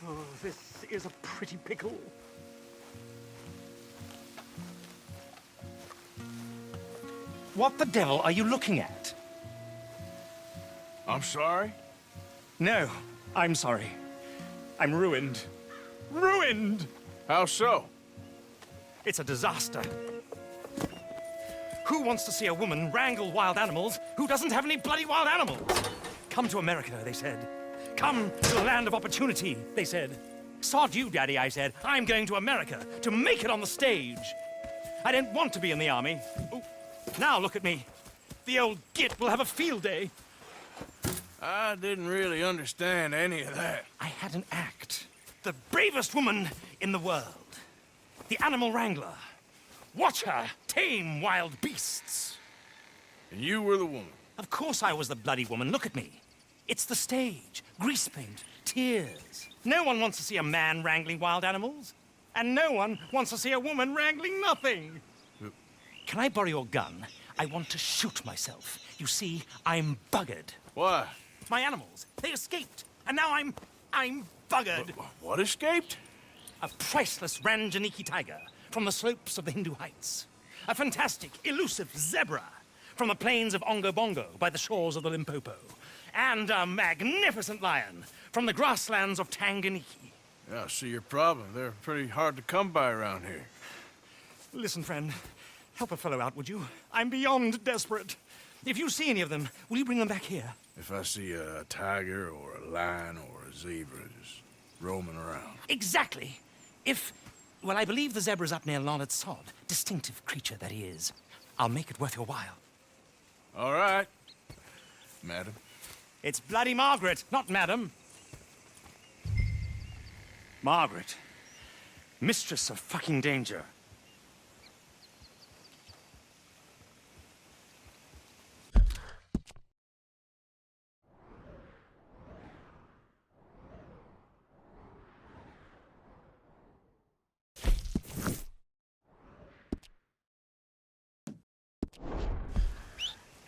Oh, this is a pretty pickle. What the devil are you looking at? I'm sorry? No, I'm sorry. I'm ruined. Ruined! How so? It's a disaster. Who wants to see a woman wrangle wild animals who doesn't have any bloody wild animals? Come to America, they said. Come to the land of opportunity, they said. Sod you, Daddy, I said. I'm going to America to make it on the stage. I don't want to be in the army. Ooh, now look at me. The old git will have a field day. I didn't really understand any of that. I had an act. The bravest woman in the world. The animal wrangler. Watch her tame wild beasts. And you were the woman. Of course I was the bloody woman. Look at me. It's the stage. Grease paint. Tears. No one wants to see a man wrangling wild animals. And no one wants to see a woman wrangling nothing. Can I borrow your gun? I want to shoot myself. You see, I'm buggered. Why? My animals, they escaped. And now I'm buggered. What escaped? A priceless Ranjaniki tiger from the slopes of the Hindu Heights. A fantastic, elusive zebra from the plains of Ongo Bongo by the shores of the Limpopo. And a magnificent lion from the grasslands of Tanganyika. Yeah, I see your problem. They're pretty hard to come by around here. Listen, friend, help a fellow out, would you? I'm beyond desperate. If you see any of them, will you bring them back here? If I see a tiger or a lion or a zebra just roaming around. Exactly. Well, I believe the zebra's up near Larned Sod. Distinctive creature that he is. I'll make it worth your while. All right, madam. It's bloody Margaret, not madam. Margaret. Mistress of fucking danger.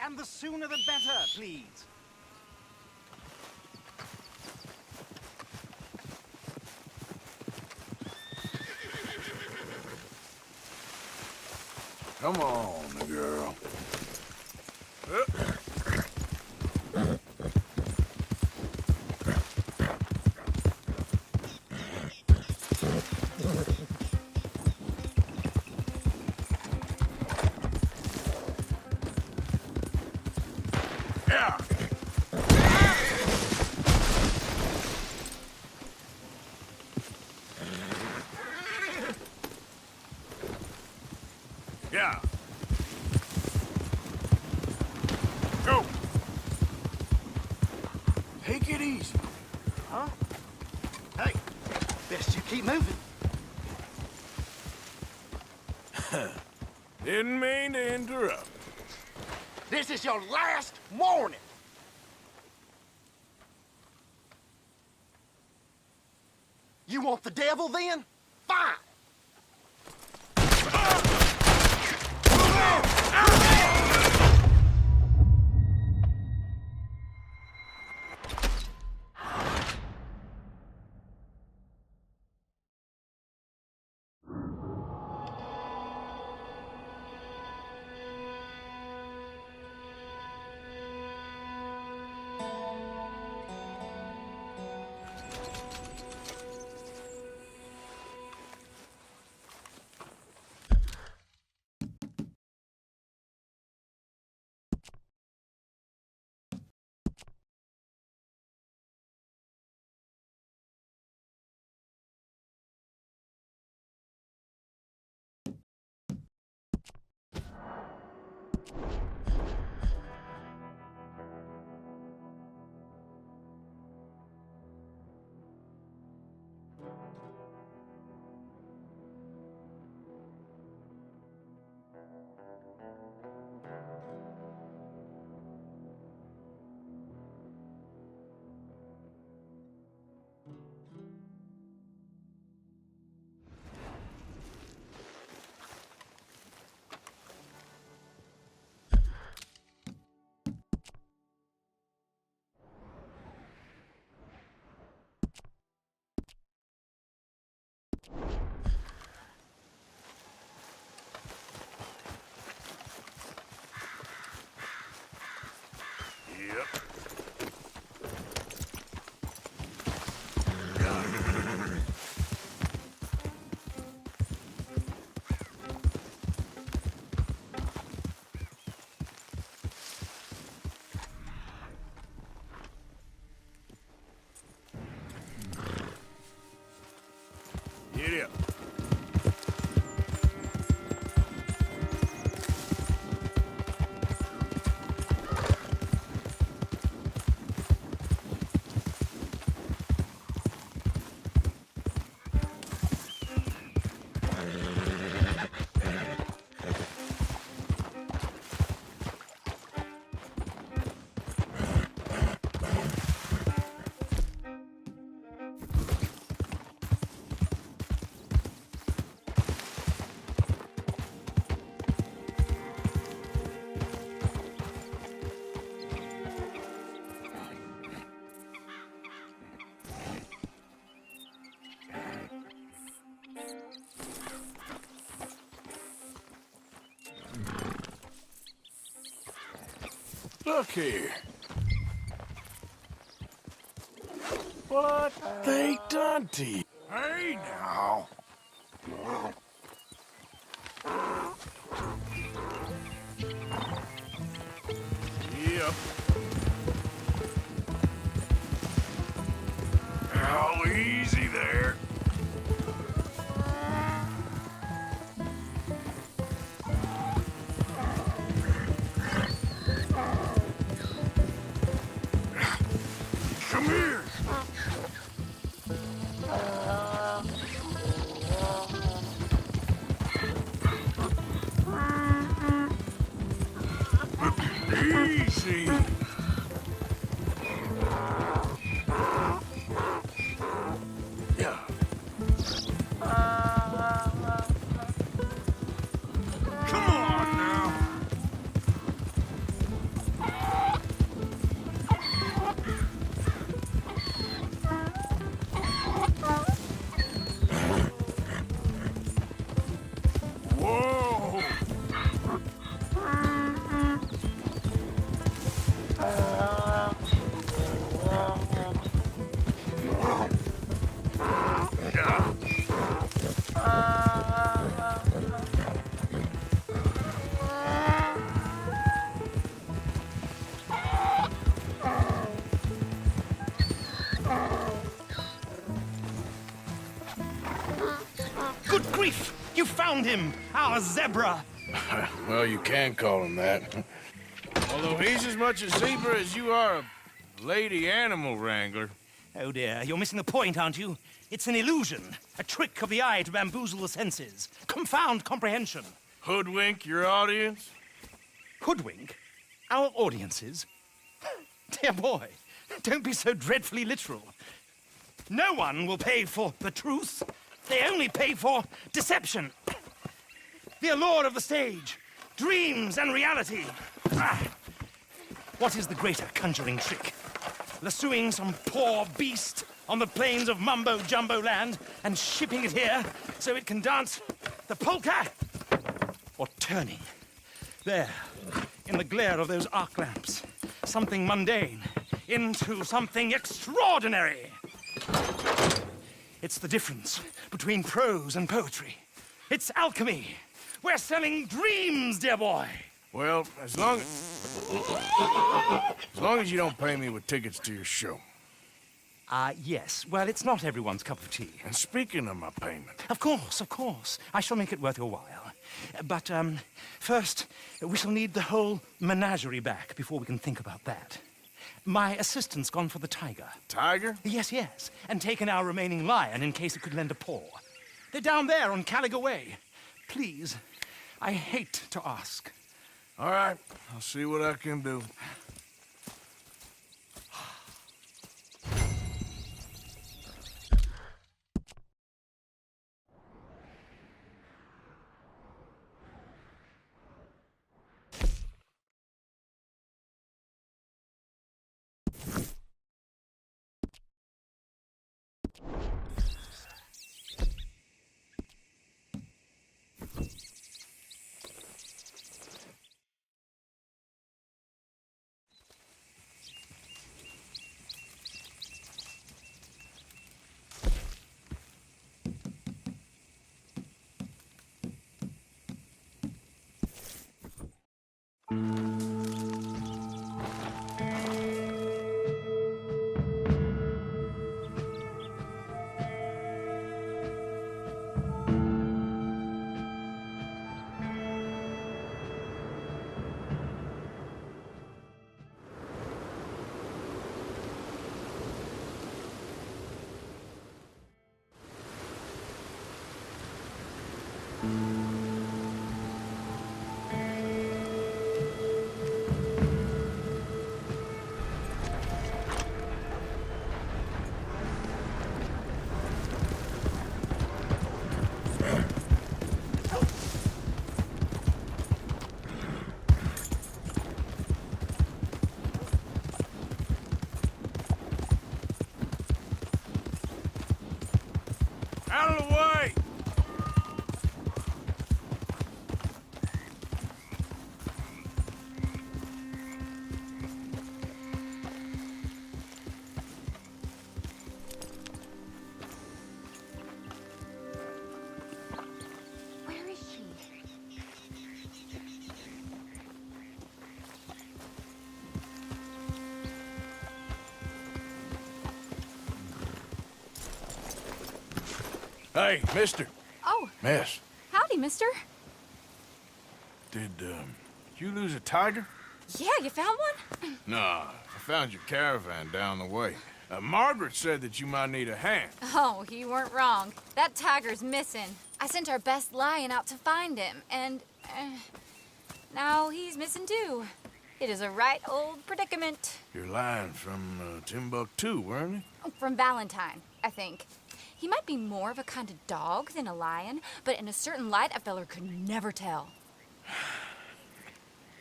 And the sooner the better, please. Come on, girl. Yeah. Yeah. Go. Take it easy. Huh? Hey, best you keep moving. Didn't mean to interrupt. This is your last warning. You want the devil then? Fine. Giddy up. Look here. What they done to you? Hey, now. Yep. Oh, easy there. Come here. Easy. Yeah. Come on now. Whoa. Yeah. Good grief! You found him! Our zebra! Well, you can call him that. Although he's as much a zebra as you are a lady animal wrangler. Oh dear, you're missing the point, aren't you? It's an illusion, a trick of the eye to bamboozle the senses, confound comprehension. Hoodwink your audience? Hoodwink? Our audiences? Dear boy, don't be so dreadfully literal. No one will pay for the truth. They only pay for deception. The allure of the stage, dreams and reality. Ah. What is the greater conjuring trick? Lassoing some poor beast on the plains of mumbo-jumbo land and shipping it here so it can dance the polka? Or turning, there, in the glare of those arc lamps, something mundane into something extraordinary? It's the difference between prose and poetry. It's alchemy. We're selling dreams, dear boy. Well, as long as you don't pay me with tickets to your show. Yes. Well, it's not everyone's cup of tea. And speaking of my payment, Of course, of course. I shall make it worth your while. But, first, we shall need the whole menagerie back before we can think about that. My assistant's gone for the tiger. tiger? Yes, yes. And taken our remaining lion in case it could lend a paw. They're down there on Caliga Way. Please, I hate to ask. All right, I'll see what I can do. Out of the way! Where is she? Hey, mister. Oh, Miss, howdy, mister. did you lose a tiger? Yeah, you found one? Nah, I found your caravan down the way. Margaret said that you might need a hand. Oh, you weren't wrong. That tiger's missing. I sent our best lion out to find him, and now he's missing too. It is a right old predicament. You're lying from Timbuktu, weren't you? From Valentine, I think. He might be more of a kind of dog than a lion, but in a certain light, a feller could never tell.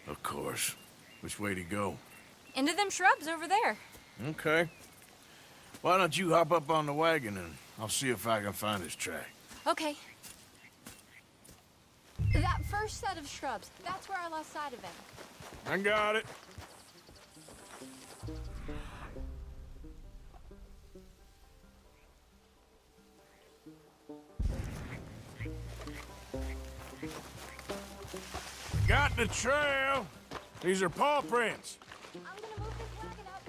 Of course. Which way to go? Into them shrubs over there. Okay. Why don't you hop up on the wagon and I'll see if I can find his track. Okay. That first set of shrubs, that's where I lost sight of him. I got it. Got the trail. These are paw prints. I'm gonna move this wagon up.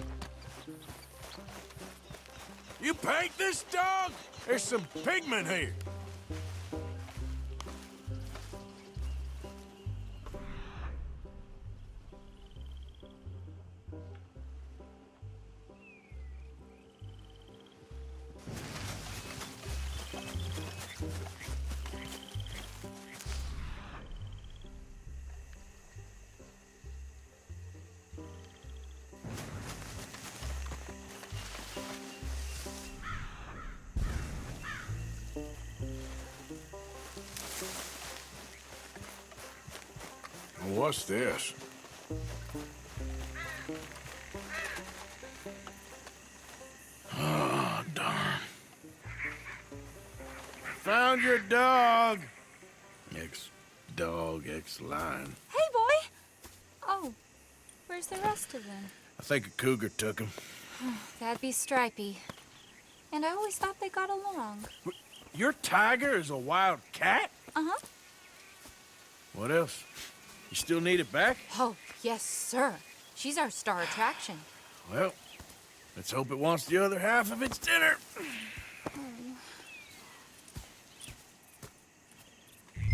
You paint this dog? There's some pigment here. What's this? Oh, darn. Found your dog. Ex-dog, ex-lion. Hey, boy! Oh, where's the rest of them? I think a cougar took him. That'd be Stripey. And I always thought they got along. Your tiger is a wild cat? Uh-huh. What else? You still need it back? Oh, yes, sir. She's our star attraction. Well, let's hope it wants the other half of its dinner.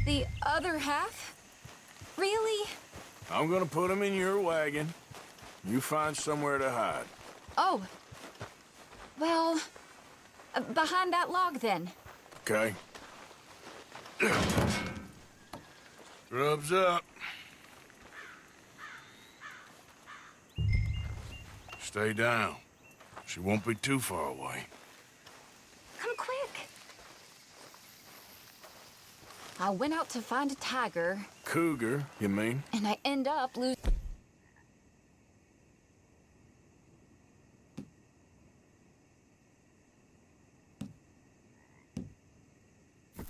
The other half? Really? I'm gonna put him in your wagon. You find somewhere to hide. Oh. Well, behind that log, then. Okay. Rubs up. Stay down. She won't be too far away. Come quick. I went out to find a tiger, Cougar, you mean? and I end up losing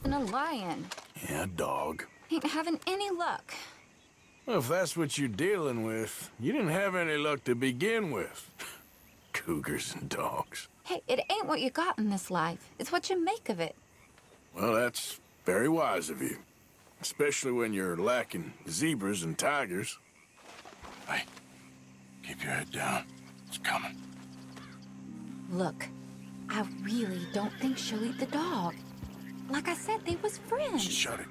a lion. Yeah, dog. Ain't having any luck. Well, if that's what you're dealing with, you didn't have any luck to begin with. Cougars and dogs. Hey, it ain't what you got in this life. It's what you make of it. Well, that's very wise of you. Especially when you're lacking zebras and tigers. Hey, keep your head down. It's coming. Look, I really don't think she'll eat the dog. Like I said, they was friends. Shut it.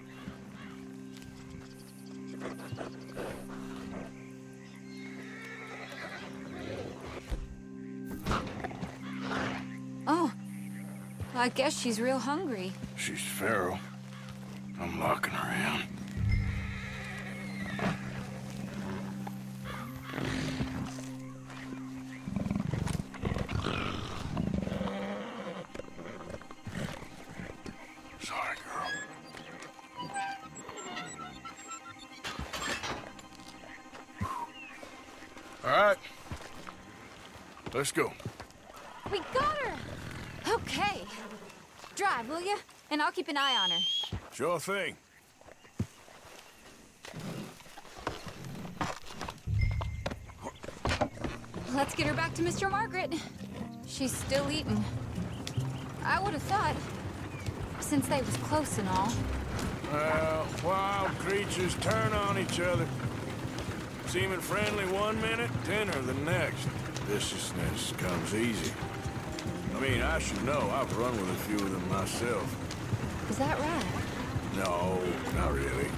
Oh, I guess she's real hungry. She's feral. I'm locking her in. Sorry, girl. All right. Let's go. We got her! Okay. Drive, will you? And I'll keep an eye on her. Sure thing. Let's get her back to Mr. Margaret. She's still eating. I would have thought, since they was close and all. Well, wild creatures turn on each other. Seeming friendly one minute, tender the next. Viciousness comes easy. I mean, I should know. I've run with a few of them myself. Is that right? No, not really.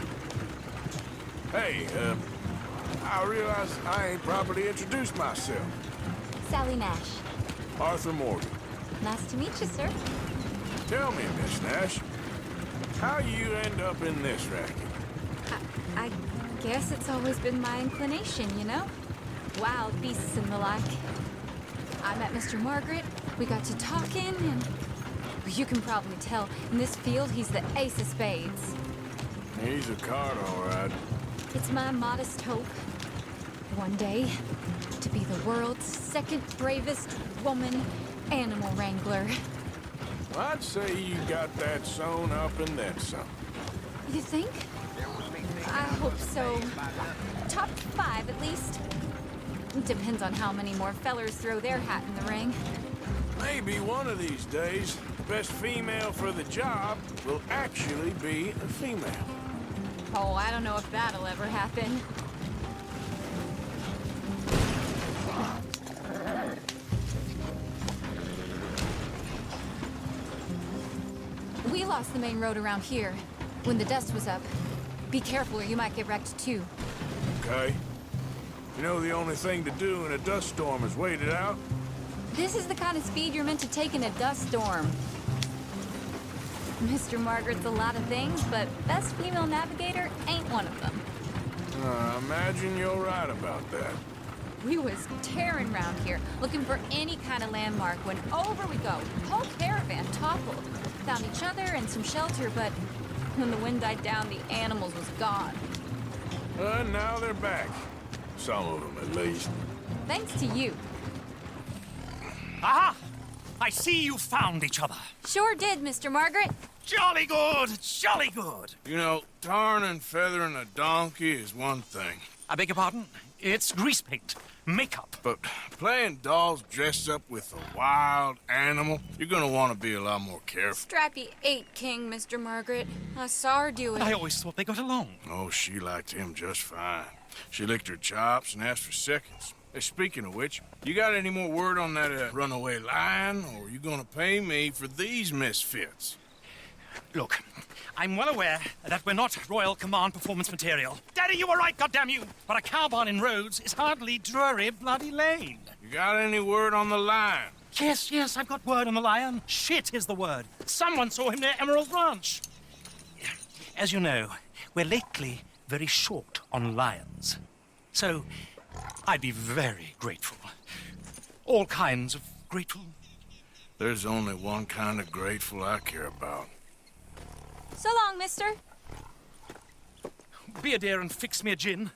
Hey, I realize I ain't properly introduced myself. Sally Nash. Arthur Morgan. Nice to meet you, sir. Tell me, Miss Nash, how you end up in this racket? I guess it's always been my inclination, you know? Wild beasts and the like. I met Mr. Margaret, we got to talking, and you can probably tell, in this field, he's the ace of spades. He's a card, all right. It's my modest hope, one day, to be the world's second bravest woman animal wrangler. I'd say you got that sewn up and then some. You think? I hope so. Top 5, at least. Depends on how many more fellers throw their hat in the ring. Maybe one of these days, the best female for the job will actually be a female. Oh, I don't know if that'll ever happen. We lost the main road around here when the dust was up. Be careful or you might get wrecked too. Okay? You know the only thing to do in a dust storm is wait it out? This is the kind of speed you're meant to take in a dust storm. Mr. Margaret's a lot of things, but best female navigator ain't one of them. I imagine you're right about that. We was tearing around here, looking for any kind of landmark when over we go. Whole caravan toppled. Found each other and some shelter, but when the wind died down, the animals was gone. Now they're back. Some of them, at least. Thanks to you. Aha! I see you found each other. Sure did, Mr. Margaret. Jolly good, jolly good. You know, tarring and feathering a donkey is one thing. I beg your pardon? It's grease paint, makeup. But playing dolls dressed up with a wild animal, you're gonna want to be a lot more careful. Strappy ate King, Mr. Margaret. I saw her do it. I always thought they got along. Oh, she liked him just fine. She licked her chops and asked for seconds. Hey, speaking of which, you got any more word on that runaway lion, or are you gonna pay me for these misfits? Look, I'm well aware that we're not Royal Command performance material. Daddy, you were right, goddamn you! But a cow barn in Rhodes is hardly Drury Bloody Lane. You got any word on the lion? Yes, I've got word on the lion. Shit is the word. Someone saw him near Emerald Ranch. As you know, we're lately very short on lions. So, I'd be very grateful. All kinds of grateful. There's only one kind of grateful I care about. So long, mister. Be a dear and fix me a gin.